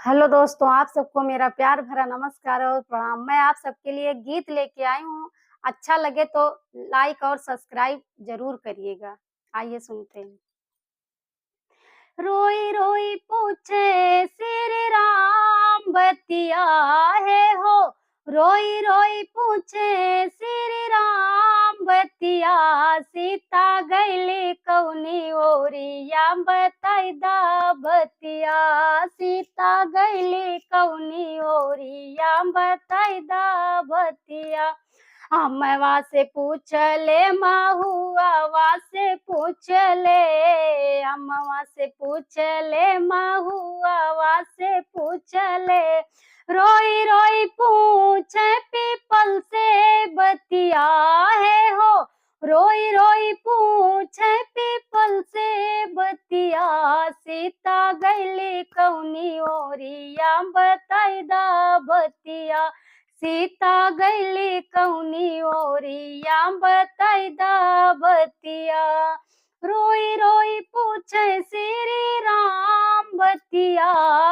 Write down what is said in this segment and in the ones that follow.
Hello दोस्तों, आप सबको मेरा प्यार भरा नमस्कार और प्रणाम। मैं आप सबके लिए गीत लेके आई हूँ। अच्छा लगे तो लाइक और सब्सक्राइब ज़रूर करिएगा। आइए सुनते हैं। रोई रोई पूछे श्री राम बतिया है हो। रोई रोई पूछे श्री राम बतिया। सीता गईली कौनी ओरिया बताई दा बतिया। सीता गईली कौनी ओरिया बताई दा बतिया। अमवा से पूछ ले महुआ से पूछ ले। अमवा से पूछ ले महुआ से पूछ ले। रोई रोई पूछे पीपल से बतिया है हो। रोई रोई पूछे पीपल से बतिया। सीता गईली कौनी ओरिया बताई दा बतिया। सीता गईली कौनी ओरिया बताई दा बतिया। रोई रोई पूछे श्री राम बतिया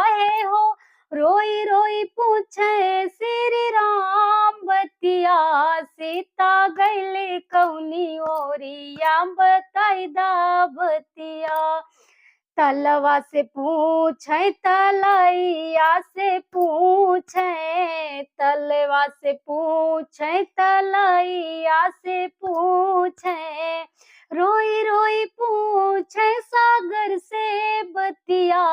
है हो। रोई रोई पूछे श्री राम बतिया। सीता गईली कौनी ओरिया बताई दा बतिया। तलवा से पूछे तलैया से पूछे। तलवा से पूछे तलैया से पूछे। रोई रोई पूछे सागर से बतिया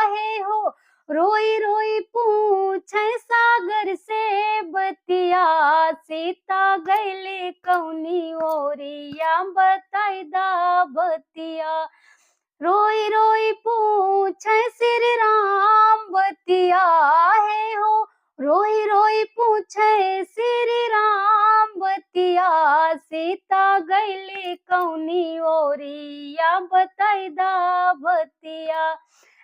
है हो। रोई रोई पूछे सागर से बतिया। सीता गईली कौनी ओरिया बताई दा बतिया। रोई रोई पूछे श्री राम बतिया है हो। रोई रोई पूछे श्री राम बतिया। सीता गईली कौनी ओरिया बताई दा बतिया।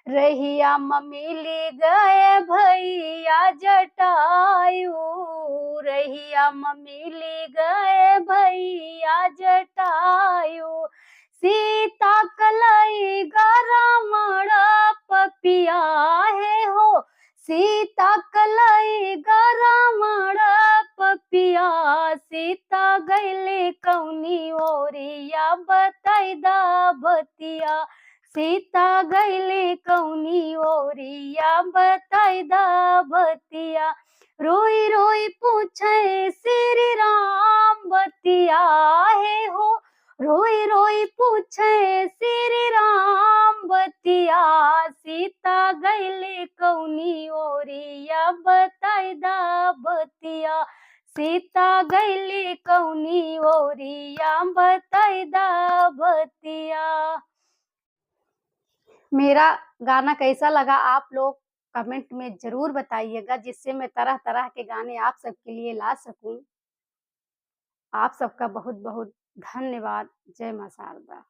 रहिया मिली गए भैया जटायु। रहिया मिली गए भैया जटायु। सीता कलई रावण पपिया है हो। सीता कलई रावण पपिया। सीता गईली कौनी ओरिया बताई दा बतिया। सीता गईली कौनी ओरिया बताई दा बतिया। रोई रोई पूछे श्री राम बतिया है हो। रोई रोई पूछे श्री राम बतिया। सीता गईली कौनी ओरिया बताई दा बतिया। सीता गईली कौनी ओरिया बताई दा बतिया। मेरा गाना कैसा लगा आप लोग कमेंट में जरूर बताइएगा, जिससे मैं तरह तरह के गाने आप सबके लिए ला सकूं। आप सबका बहुत बहुत धन्यवाद। जय मां शारदा।